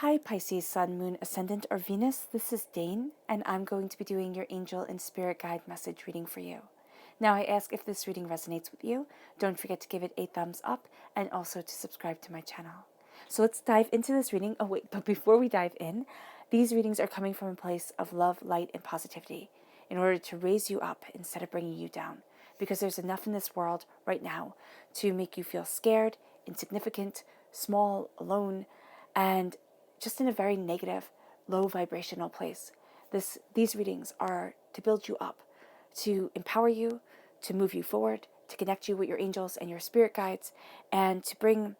Hi Pisces, Sun, Moon, Ascendant, or Venus. This is Dane, and I'm going to be doing your angel and spirit guide message reading for you. Now, I ask if this reading resonates with you. Don't forget to give it a thumbs up and also to subscribe to my channel. So let's dive into this reading. Oh wait, but before we dive in, these readings are coming from a place of love, light, and positivity in order to raise you up instead of bringing you down. Because there's enough in this world right now to make you feel scared, insignificant, small, alone, and just in a very negative, low vibrational place. These readings are to build you up, to empower you, to move you forward, to connect you with your angels and your spirit guides, and to bring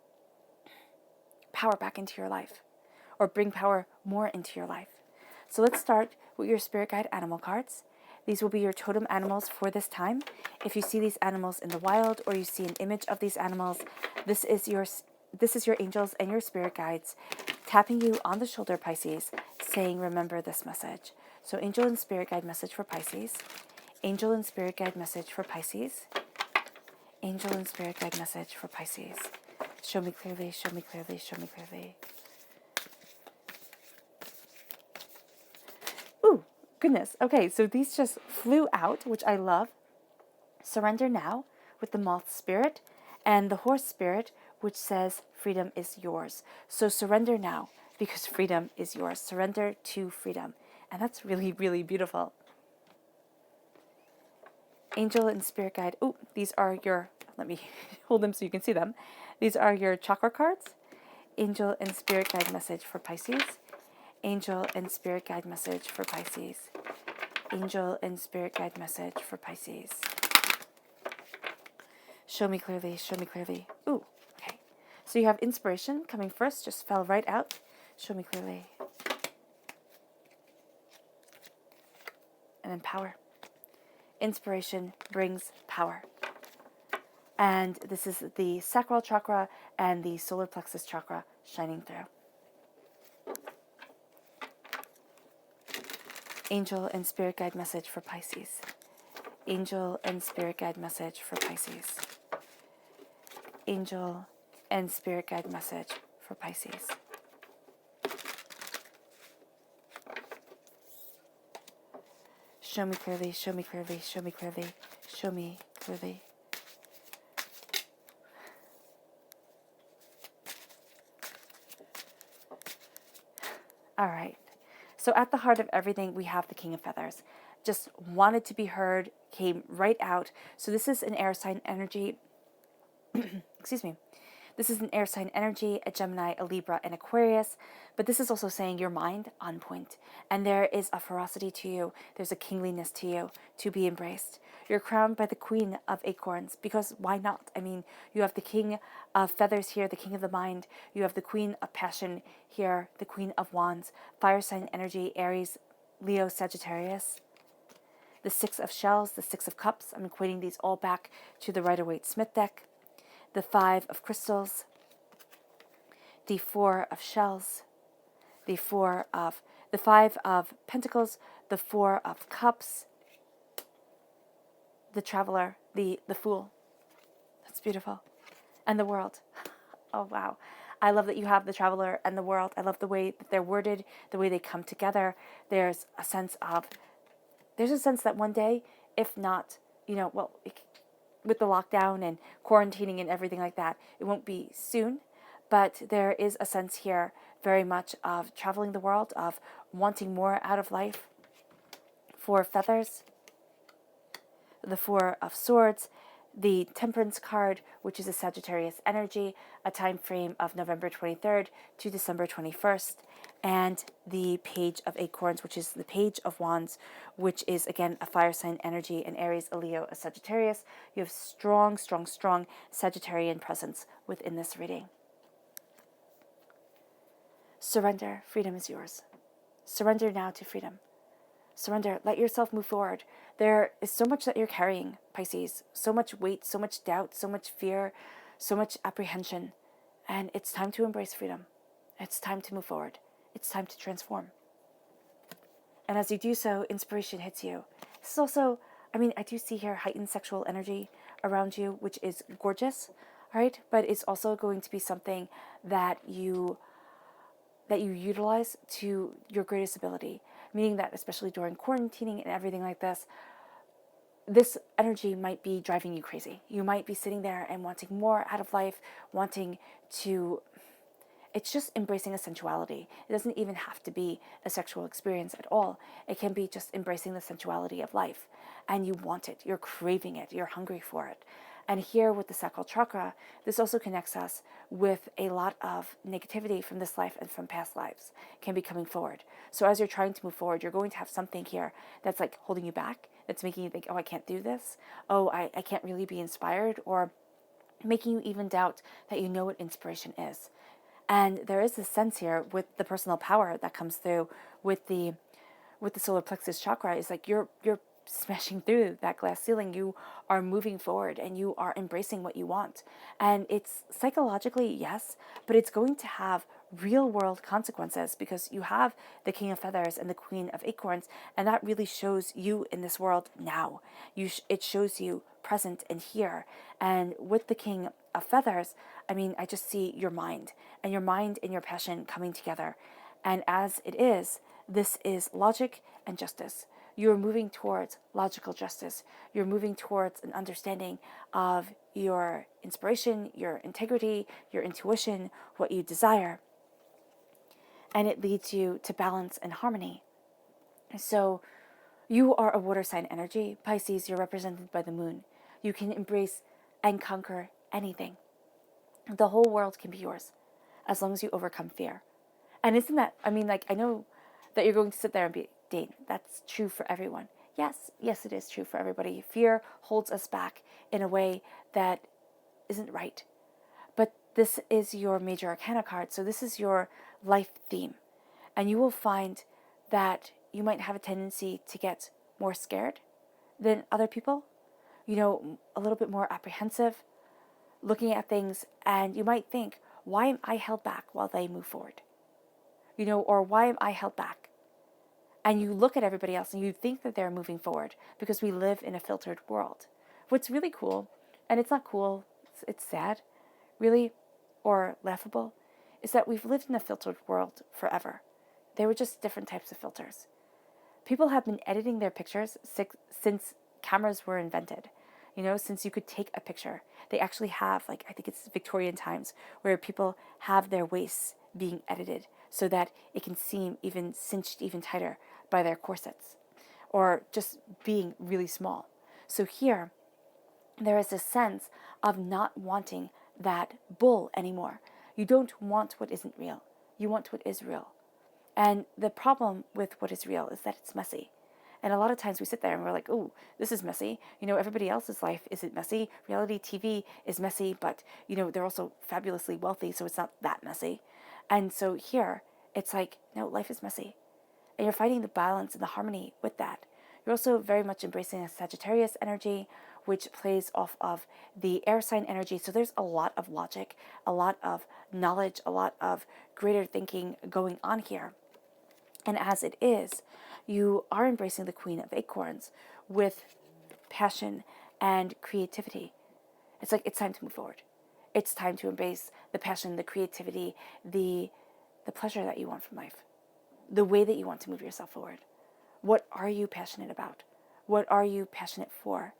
power back into your life, or bring power more into your life. So let's start with your spirit guide animal cards. These will be your totem animals for this time. If you see these animals in the wild or you see an image of these animals, this is your angels and your spirit guides tapping you on the shoulder, Pisces, saying, remember this message. So angel and spirit guide message for Pisces. Angel and spirit guide message for Pisces. Angel and spirit guide message for Pisces. Show me clearly, show me clearly, show me clearly. Ooh, goodness. Okay, so these just flew out, which I love. Surrender now with the moth spirit and the horse spirit, which says freedom is yours. So surrender now because freedom is yours. Surrender to freedom. And that's really, really beautiful. Angel and spirit guide. Oh, these are your, let me hold them so you can see them. These are your chakra cards. Angel and spirit guide message for Pisces. Angel and spirit guide message for Pisces. Angel and spirit guide message for Pisces. Show me clearly, show me clearly. Ooh, okay. So you have inspiration coming first, just fell right out. Show me clearly. And then power. Inspiration brings power. And this is the sacral chakra and the solar plexus chakra shining through. Angel and spirit guide message for Pisces. Angel and spirit guide message for Pisces. Angel and spirit guide message for Pisces. Show me clearly, show me clearly, show me clearly, show me clearly. All right. So at the heart of everything, we have the King of Feathers. Just wanted to be heard, came right out. So this is an air sign energy. Excuse me. This is an air sign energy, a Gemini, a Libra, and Aquarius. But this is also saying your mind on point. And there is a ferocity to you. There's a kingliness to you to be embraced. You're crowned by the Queen of Acorns, because why not? I mean, you have the King of Feathers here, the King of the Mind. You have the Queen of Passion here, the Queen of Wands. Fire sign energy, Aries, Leo, Sagittarius. The Six of Shells, the Six of Cups. I'm equating these all back to the Rider-Waite-Smith deck. The Five of Crystals, the Four of Shells, the Five of Pentacles, the Four of Cups, the Traveler, the Fool. That's beautiful. And the World. Oh, wow. I love that you have the Traveler and the World. I love the way that they're worded, the way they come together. There's a sense that one day, if not, with the lockdown and quarantining and everything like that, it won't be soon, but there is a sense here very much of traveling the world, of wanting more out of life. Four of Feathers, the Four of Swords, the Temperance card, which is a Sagittarius energy, a time frame of November 23rd to December 21st, and the Page of Acorns, which is the Page of Wands, which is, again, a fire sign energy, an Aries, a Leo, a Sagittarius. You have strong, strong, strong Sagittarian presence within this reading. Surrender. Freedom is yours. Surrender now to freedom. Surrender. Let yourself move forward. There is so much that you're carrying, Pisces. So much weight, so much doubt, so much fear, so much apprehension. And it's time to embrace freedom. It's time to move forward. It's time to transform. And as you do so, inspiration hits you. This is also, I do see here heightened sexual energy around you, which is gorgeous, right? But it's also going to be something that you that you utilize to your greatest ability. Meaning that, especially during quarantining and everything like this energy might be driving you crazy. You might be sitting there and wanting more out of life, wanting to, it's just embracing a sensuality. It doesn't even have to be a sexual experience at all. It can be just embracing the sensuality of life. And you want it, you're craving it, you're hungry for it. And here with the sacral chakra, this also connects us with a lot of negativity from this life and from past lives can be coming forward. So as you're trying to move forward, you're going to have something here that's like holding you back, that's making you think, oh, I can't do this. Oh, I can't really be inspired, or making you even doubt that you know what inspiration is. And there is this sense here with the personal power that comes through with the solar plexus chakra. Is like you're smashing through that glass ceiling. You are moving forward and you are embracing what you want. And it's psychologically, yes, but it's going to have real world consequences because you have the King of Feathers and the Queen of Acorns, and that really shows you in this world now. It shows you present and here. And with the King of Feathers, I mean, I just see your mind and your passion coming together. And as it is, this is logic and justice. You're moving towards logical justice. You're moving towards an understanding of your inspiration, your integrity, your intuition, what you desire. And it leads you to balance and harmony. So you are a water sign energy. Pisces, you're represented by the moon. You can embrace and conquer anything. The whole world can be yours as long as you overcome fear. And isn't that, I mean, like, I know that you're going to sit there and be, Dane, that's true for everyone. Yes, it is true for everybody. Fear holds us back in a way that isn't right. But this is your major arcana card, so this is your life theme. And you will find that you might have a tendency to get more scared than other people, a little bit more apprehensive, looking at things, and you might think, why am I held back while they move forward? Or why am I held back? And you look at everybody else and you think that they're moving forward because we live in a filtered world. What's really cool, and it's not cool, it's sad, really, or laughable, is that we've lived in a filtered world forever. They were just different types of filters. People have been editing their pictures since cameras were invented. Since you could take a picture. They actually have, I think it's Victorian times, where people have their waists being edited so that it can seem even cinched even tighter by their corsets, or just being really small. So here, there is a sense of not wanting that bull anymore. You don't want what isn't real. You want what is real. And the problem with what is real is that it's messy. And a lot of times we sit there and we're like, oh, this is messy. Everybody else's life isn't messy. Reality TV is messy, but, they're also fabulously wealthy, so it's not that messy. And so here, it's like, no, life is messy. And you're finding the balance and the harmony with that. You're also very much embracing a Sagittarius energy, which plays off of the air sign energy. So there's a lot of logic, a lot of knowledge, a lot of greater thinking going on here. And as it is, you are embracing the Queen of Acorns with passion and creativity. It's like it's time to move forward. It's time to embrace the passion, the creativity, the pleasure that you want from life, the way that you want to move yourself forward. What are you passionate about? What are you passionate for?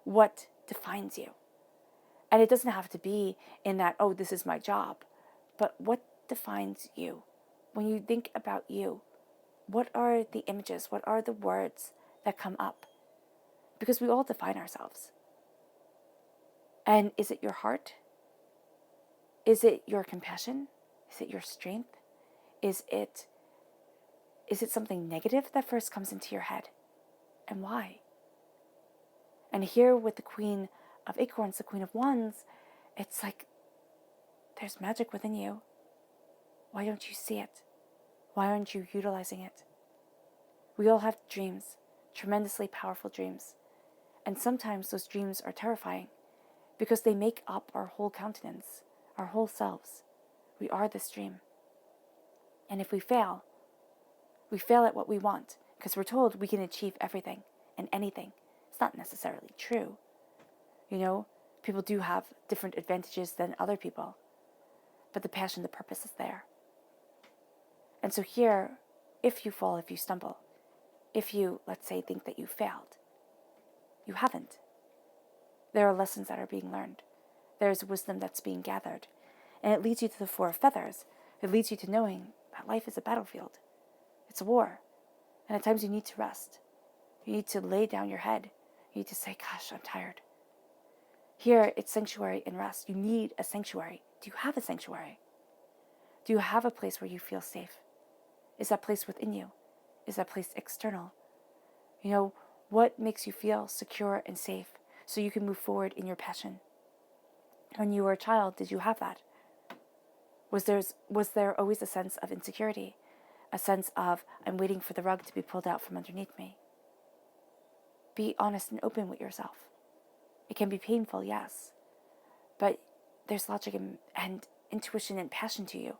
What defines you? And it doesn't have to be in that, oh, this is my job, but what defines you? When you think about you, what are the images? What are the words that come up? Because we all define ourselves. And is it your heart? Is it your compassion? Is it your strength? Is it something negative that first comes into your head? And why? And here with the Queen of Acorns, the Queen of Wands, it's like there's magic within you. Why don't you see it? Why aren't you utilizing it? We all have dreams, tremendously powerful dreams. And sometimes those dreams are terrifying because they make up our whole countenance, our whole selves. We are this dream. And if we fail at what we want because we're told we can achieve everything and anything. It's not necessarily true. People do have different advantages than other people, but the passion, the purpose is there. And so here, if you fall, if you stumble, if you, let's say, think that you failed, you haven't. There are lessons that are being learned. There's wisdom that's being gathered. And it leads you to the Four of Feathers. It leads you to knowing that life is a battlefield. It's a war. And at times you need to rest. You need to lay down your head. You need to say, gosh, I'm tired. Here, it's sanctuary and rest. You need a sanctuary. Do you have a sanctuary? Do you have a place where you feel safe? Is that place within you? Is that place external? What makes you feel secure and safe so you can move forward in your passion? When you were a child, did you have that? Was there always a sense of insecurity? A sense of, I'm waiting for the rug to be pulled out from underneath me? Be honest and open with yourself. It can be painful, yes, but there's logic and intuition and passion to you.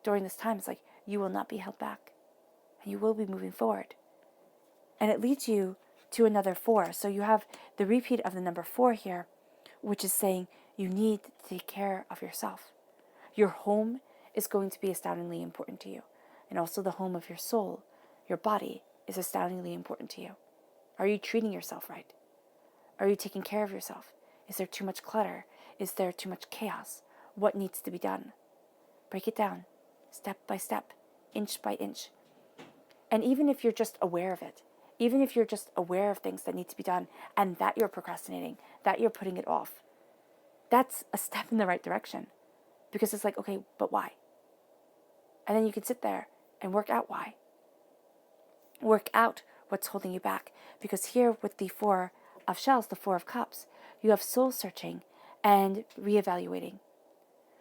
During this time, it's like you will not be held back, and you will be moving forward. And it leads you to another 4. So you have the repeat of the number 4 here, which is saying you need to take care of yourself. Your home is going to be astoundingly important to you, and also the home of your soul, your body, is astoundingly important to you. Are you treating yourself right? Are you taking care of yourself? Is there too much clutter? Is there too much chaos? What needs to be done? Break it down, step by step, inch by inch. And even if you're just aware of it, even if you're just aware of things that need to be done and that you're procrastinating, that you're putting it off, that's a step in the right direction. Because it's like, okay, but why? And then you can sit there and work out why. Work out what's holding you back. Because here with the 4 of shells, the 4 of cups, you have soul searching and reevaluating.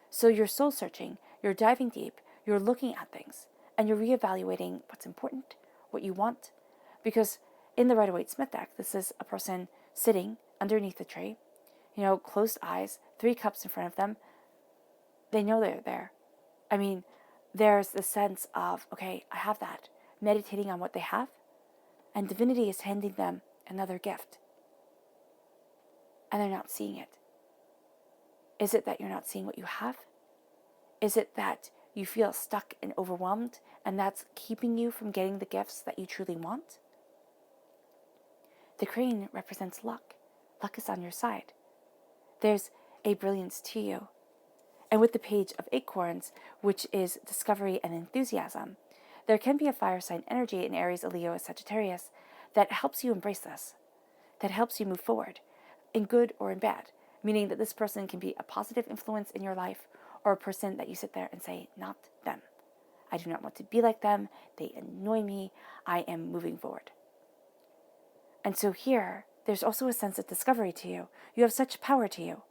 So you're soul searching, you're diving deep, you're looking at things, and you're reevaluating what's important, what you want. Because in the Rider-Waite-Smith deck, this is a person sitting underneath the tree, closed eyes, 3 cups in front of them. They know they're there. I mean, there's the sense of, okay, I have that, meditating on what they have, and divinity is handing them another gift. And they're not seeing it. Is it that you're not seeing what you have? Is it that you feel stuck and overwhelmed, and that's keeping you from getting the gifts that you truly want? The crane represents luck. Luck is on your side. There's a brilliance to you. And with the page of acorns, which is discovery and enthusiasm, there can be a fire sign energy in Aries, Leo, and Sagittarius that helps you embrace this, that helps you move forward, in good or in bad, meaning that this person can be a positive influence in your life or a person that you sit there and say, not them. I do not want to be like them. They annoy me. I am moving forward. And so here, there's also a sense of discovery to you. You have such power to you,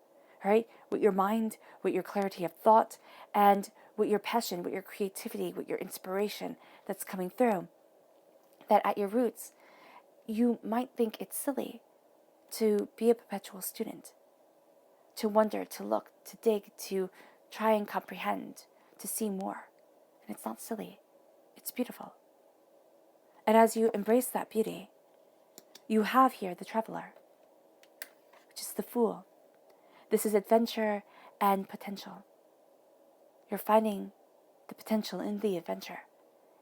right? With your mind, with your clarity of thought, and with your passion, with your creativity, with your inspiration that's coming through, that at your roots, you might think it's silly to be a perpetual student, to wonder, to look, to dig, to try and comprehend, to see more. And it's not silly. It's beautiful. And as you embrace that beauty, you have here the traveler, which is the Fool. This is adventure and potential. You're finding the potential in the adventure,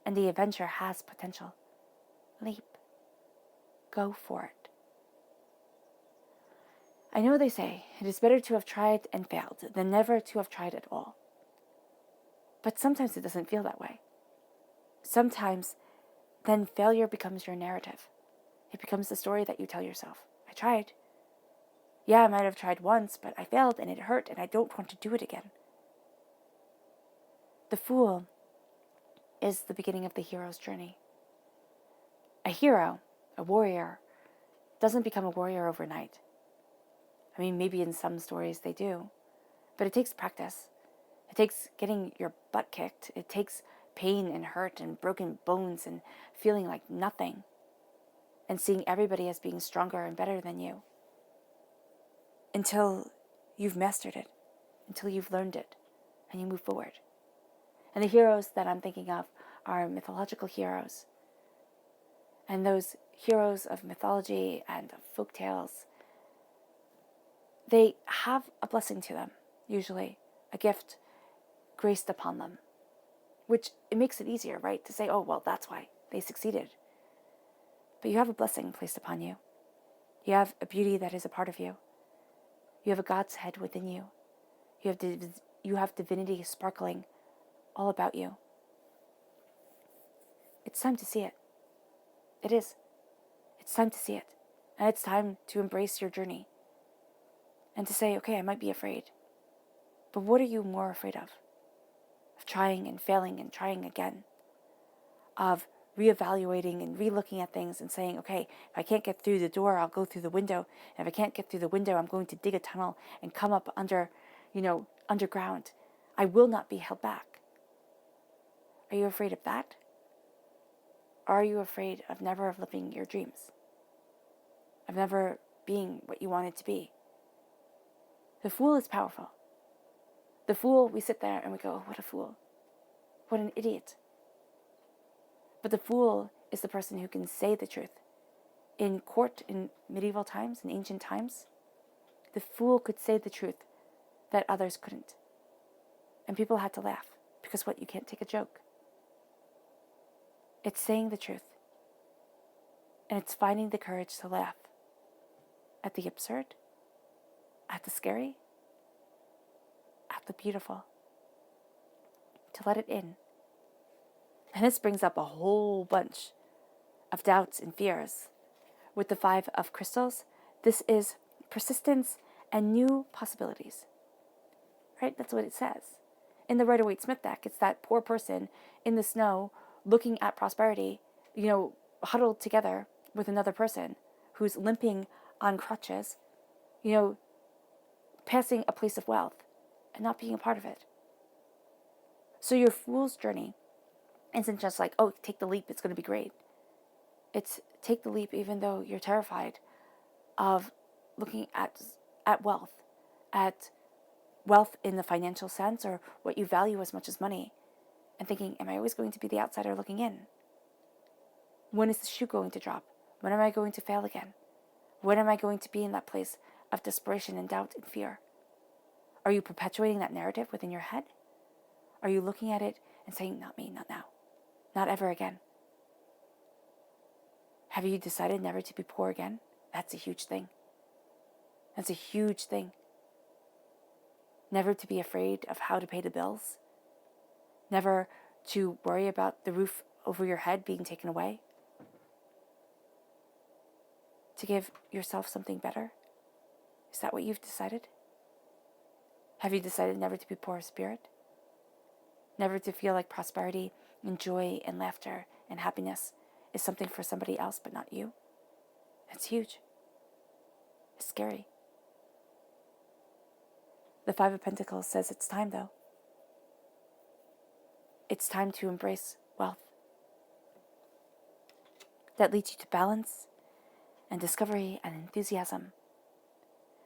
and the adventure has potential. Leap. Go for it. I know they say it is better to have tried and failed than never to have tried at all. But sometimes it doesn't feel that way. Sometimes then failure becomes your narrative. It becomes the story that you tell yourself. I tried. Yeah, I might have tried once, but I failed and it hurt and I don't want to do it again. The Fool is the beginning of the hero's journey. A hero, a warrior, doesn't become a warrior overnight. I mean, maybe in some stories they do, but it takes practice. It takes getting your butt kicked. It takes pain and hurt and broken bones and feeling like nothing, and seeing everybody as being stronger and better than you, until you've mastered it, until you've learned it, and you move forward. And the heroes that I'm thinking of are mythological heroes. And those heroes of mythology and of folk tales, they have a blessing to them, usually, a gift graced upon them, which it makes it easier, right? To say, oh, well, that's why they succeeded. But you have a blessing placed upon you. You have a beauty that is a part of you. You have a God's head within you. You have divinity sparkling all about you. It's time to see it. It is. It's time to see it. And it's time to embrace your journey. And to say, okay, I might be afraid. But what are you more afraid of? Of trying and failing and trying again. Of reevaluating and re-looking at things and saying, okay, if I can't get through the door, I'll go through the window. And if I can't get through the window, I'm going to dig a tunnel and come up underground. I will not be held back. Are you afraid of that? Or are you afraid of never living your dreams? Of never being what you wanted to be? The fool is powerful. The fool, we sit there and we go, oh, what a fool. What an idiot. But the fool is the person who can say the truth. In court, in medieval times, in ancient times, the fool could say the truth that others couldn't. And people had to laugh, because what, you can't take a joke. It's saying the truth. And it's finding the courage to laugh at the absurd, at the scary, at the beautiful. To let it in. And this brings up a whole bunch of doubts and fears. With the 5 of crystals, this is persistence and new possibilities. Right? That's what it says. In the Rider-Waite-Smith deck, it's that poor person in the snow looking at prosperity, huddled together with another person who's limping on crutches, passing a place of wealth and not being a part of it. So your fool's journey isn't just like, oh, take the leap, it's going to be great. It's take the leap even though you're terrified of looking at wealth in the financial sense, or what you value as much as money, and thinking, am I always going to be the outsider looking in? When is the shoe going to drop? When am I going to fail again? When am I going to be in that place of desperation and doubt and fear? Are you perpetuating that narrative within your head? Are you looking at it and saying, not me, not now, not ever again? Have you decided never to be poor again? That's a huge thing. That's a huge thing. Never to be afraid of how to pay the bills. Never to worry about the roof over your head being taken away. To give yourself something better. Is that what you've decided? Have you decided never to be poor of spirit? Never to feel like prosperity and joy and laughter and happiness is something for somebody else but not you? That's huge. It's scary. The 5 of Pentacles says it's time, though. It's time to embrace wealth. That leads you to balance and discovery and enthusiasm.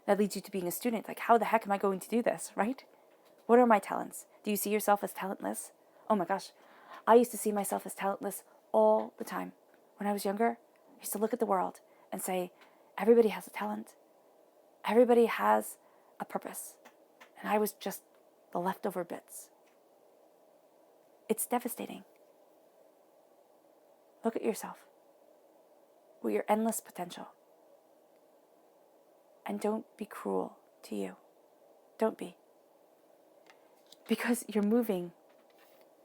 That leads you to being a student. Like, how the heck am I going to do this, right? What are my talents? Do you see yourself as talentless? Oh my gosh. I used to see myself as talentless all the time. When I was younger, I used to look at the world and say, everybody has a talent. Everybody has a purpose. And I was just the leftover bits. It's devastating. Look at yourself with your endless potential. And don't be cruel to you. Don't be. Because you're moving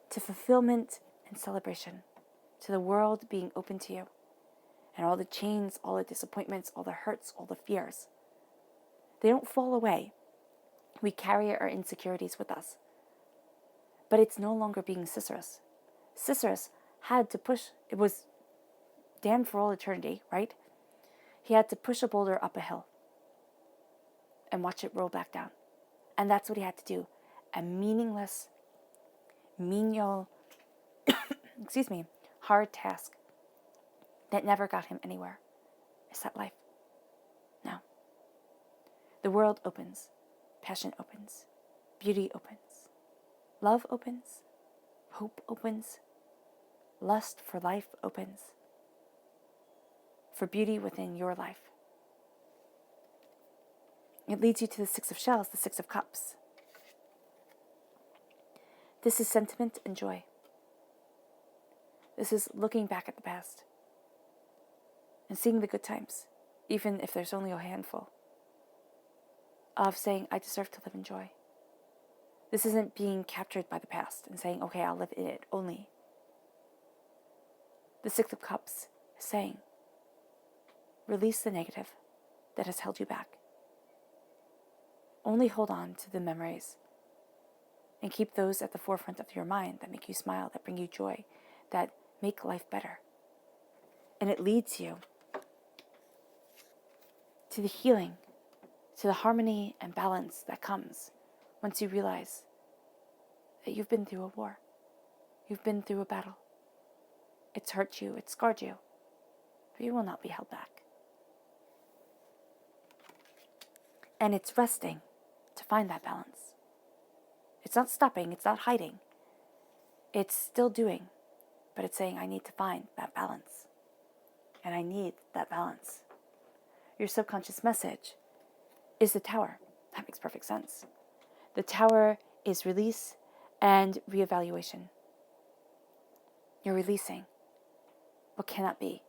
to fulfillment and celebration, to the world being open to you, and all the chains, all the disappointments, all the hurts, all the fears. They don't fall away. We carry our insecurities with us. But it's no longer being Sisyphus. Sisyphus had to push, it was damned for all eternity, right? He had to push a boulder up a hill and watch it roll back down. And that's what he had to do. A meaningless, menial, hard task that never got him anywhere. Is that life? No. The world opens. Passion opens. Beauty opens. Love opens. Hope opens. Lust for life opens. For beauty within your life. It leads you to the 6 of Shells, the 6 of Cups. This is sentiment and joy. This is looking back at the past and seeing the good times, even if there's only a handful, of saying, I deserve to live in joy. This isn't being captured by the past and saying, okay, I'll live in it only. The Six of Cups is saying, release the negative that has held you back. Only hold on to the memories and keep those at the forefront of your mind that make you smile, that bring you joy, that make life better. And it leads you to the healing, to the harmony and balance that comes once you realize that you've been through a war. You've been through a battle. It's hurt you, it's scarred you, but you will not be held back. And it's resting to find that balance. It's not stopping, it's not hiding. It's still doing, but it's saying, I need to find that balance. And I need that balance. Your subconscious message is the Tower. That makes perfect sense. The Tower is release and reevaluation. You're releasing what cannot be.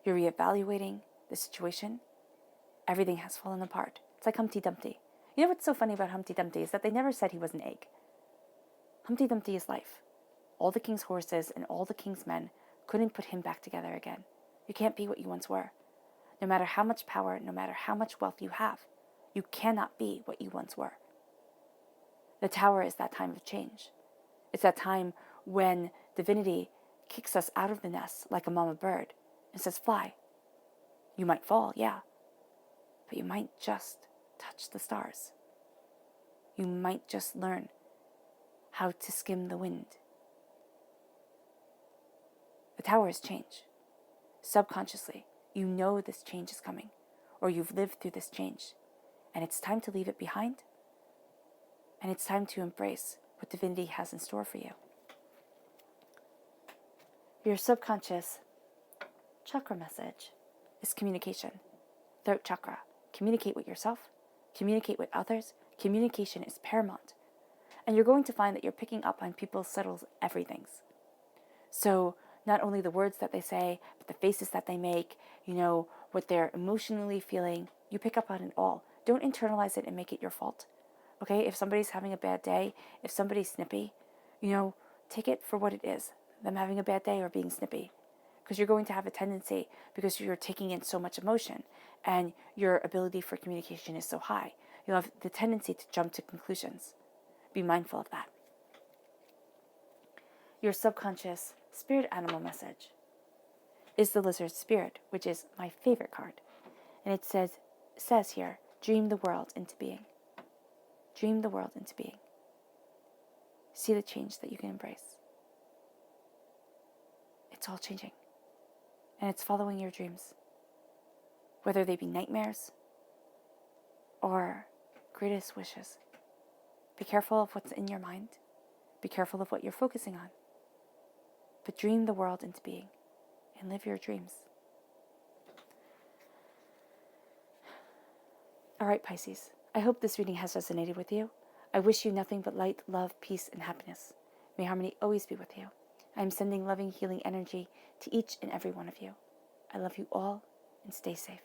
You're reevaluating the situation. Everything has fallen apart. It's like Humpty Dumpty. You know what's so funny about Humpty Dumpty is that they never said he was an egg. Humpty Dumpty is life. All the king's horses and all the king's men couldn't put him back together again. You can't be what you once were. No matter how much power, no matter how much wealth you have, you cannot be what you once were. The Tower is that time of change. It's that time when divinity kicks us out of the nest like a mama bird and says, fly. You might fall, yeah, but you might just touch the stars. You might just learn how to skim the wind. The Tower is change. Subconsciously, you know this change is coming, or you've lived through this change, and it's time to leave it behind, and it's time to embrace what divinity has in store for you. Your subconscious chakra message is communication. Throat chakra. Communicate with yourself. Communicate with others. Communication is paramount. And you're going to find that you're picking up on people's subtle everythings. So not only the words that they say, but the faces that they make, what they're emotionally feeling, you pick up on it all. Don't internalize it and make it your fault. Okay? If somebody's having a bad day, if somebody's snippy, take it for what it is. Them having a bad day or being snippy. Because you're going to have a tendency, because you're taking in so much emotion and your ability for communication is so high, you'll have the tendency to jump to conclusions. Be mindful of that. Your subconscious spirit animal message is the lizard spirit, which is my favorite card. And it says here, dream the world into being. Dream the world into being. See the change that you can embrace. It's all changing. And it's following your dreams. Whether they be nightmares or greatest wishes. Be careful of what's in your mind. Be careful of what you're focusing on. But dream the world into being and live your dreams. All right, Pisces. I hope this reading has resonated with you. I wish you nothing but light, love, peace, and happiness. May harmony always be with you. I am sending loving, healing energy to each and every one of you. I love you all, and stay safe.